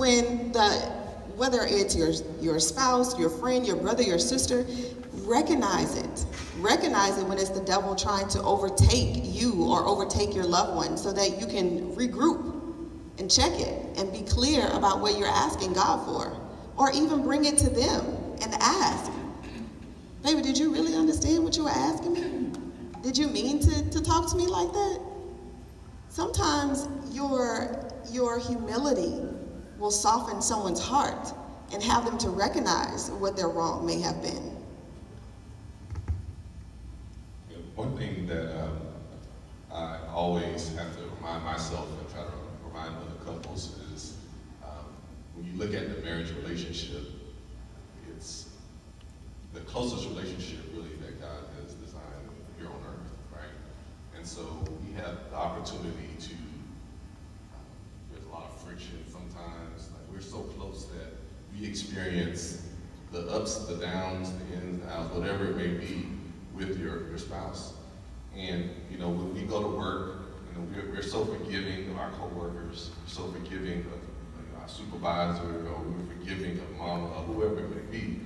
when whether it's your spouse, your friend, your brother, your sister, recognize it. Recognize it when it's the devil trying to overtake you or overtake your loved one so that you can regroup and check it and be clear about what you're asking God for. Or even bring it to them and ask, baby, did you really understand what you were asking me? Did you mean to talk to me like that? Sometimes your humility will soften someone's heart and have them to recognize what their wrong may have been. One thing that I always have to remind myself and try to remind other couples is when you look at the marriage relationship, it's the closest relationship really that God has designed here on earth, right? And so we have the opportunity to, there's a lot of friction sometimes, like we're so close that we experience the ups, the downs, the ins, the outs, whatever it may be with your spouse. And, you know, when we go to work, you know, we're so forgiving of our coworkers, we're so forgiving of our supervisor, or we're forgiving of mom, or whoever it may be.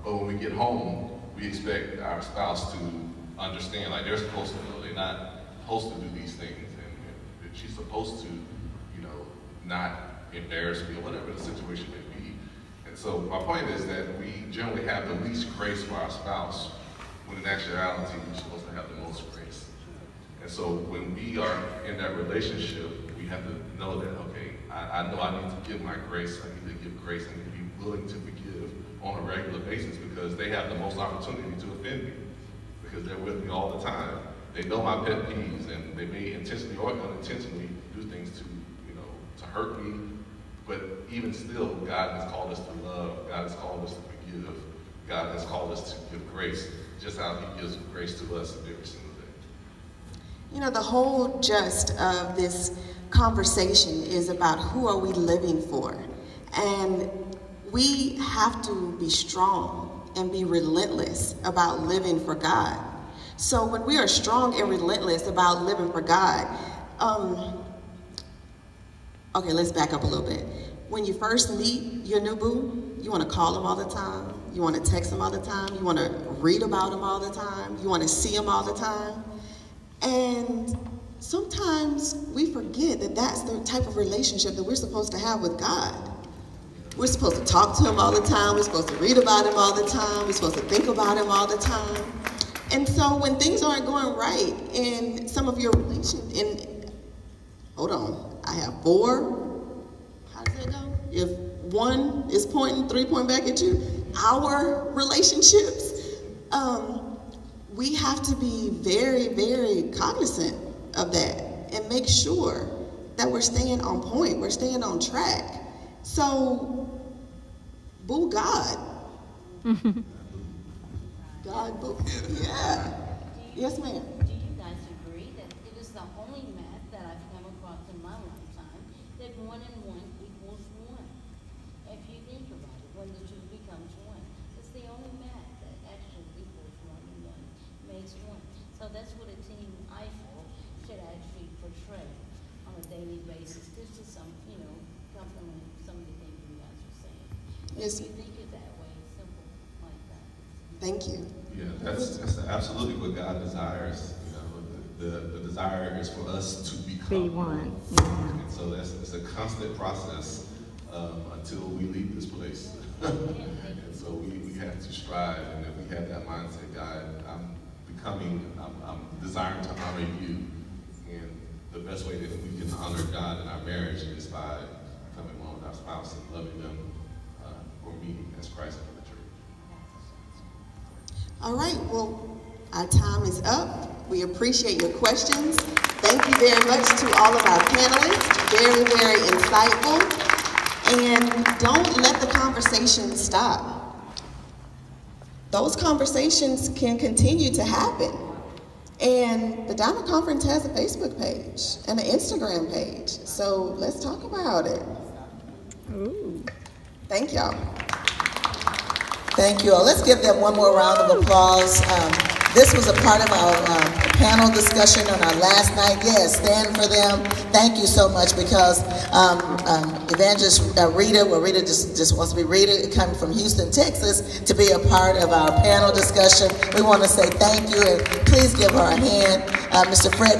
But when we get home, we expect our spouse to understand, like they're supposed to know, they're not supposed to do these things, and she's supposed to, you know, not embarrass me, or whatever the situation may be. And so my point is that we generally have the least grace for our spouse, when in actuality, we're supposed to have the most grace. And so when we are in that relationship, we have to know that, okay, I know I need to give my grace, I need to give grace, I need to be willing to forgive on a regular basis, because they have the most opportunity to offend me, because they're with me all the time. They know my pet peeves, and they may intentionally or unintentionally do things to, you know, to hurt me. But even still, God has called us to love, God has called us to forgive, God has called us to give grace, just how He gives grace to us every single day. You know, the whole gist of this conversation is about who are we living for. And we have to be strong and be relentless about living for God. So when we are strong and relentless about living for God, okay, let's back up a little bit. When you first meet your new boo, you want to call him all the time. You want to text him all the time. You want to read about him all the time. You want to see him all the time. And sometimes we forget that that's the type of relationship that we're supposed to have with God. We're supposed to talk to him all the time. We're supposed to read about him all the time. We're supposed to think about him all the time. And so when things aren't going right in some of your hold on, I have 4, how does that go? If 1 is pointing, 3 pointing back at you, our relationships, we have to be very, very cognizant of that and make sure that we're staying on point, we're staying on track. So, boo God. God, boo. Yeah. Yes, ma'am. Do you guys agree that it is the only math that I've come across in my lifetime that 1 and 1 equals 1? If you think about it, when the 2 becomes 1, it's the only math that actually equals 1 and 1 makes 1. So that's what a team, I feel, should actually portray on a daily basis. This is some, complement some of the things you guys are saying. Yes. If you think it that way, it's simple like that. Thank you. Yeah, that's absolutely what God desires. You know, the desire is for us to become Be one. And so it's a constant process until we leave this place. And so we have to strive, and if we have that mindset, God, I'm desiring to honor you, and the best way that we can honor God in our marriage is by becoming one with our spouse and loving them for me as Christ for the church. All right, well, our time is up. We appreciate your questions. Thank you very much to all of our panelists. Very, very insightful. And don't let the conversation stop. Those conversations can continue to happen. And the Diamond Conference has a Facebook page and an Instagram page. So let's talk about it. Ooh. Thank y'all. Thank you all. Let's give them one more round of applause. This was a part of our panel discussion on our last night. Yes, stand for them. Thank you so much, because Evangelist Rita just wants to be Rita, coming from Houston, Texas, to be a part of our panel discussion. We want to say thank you, and please give her a hand. Mr. Fred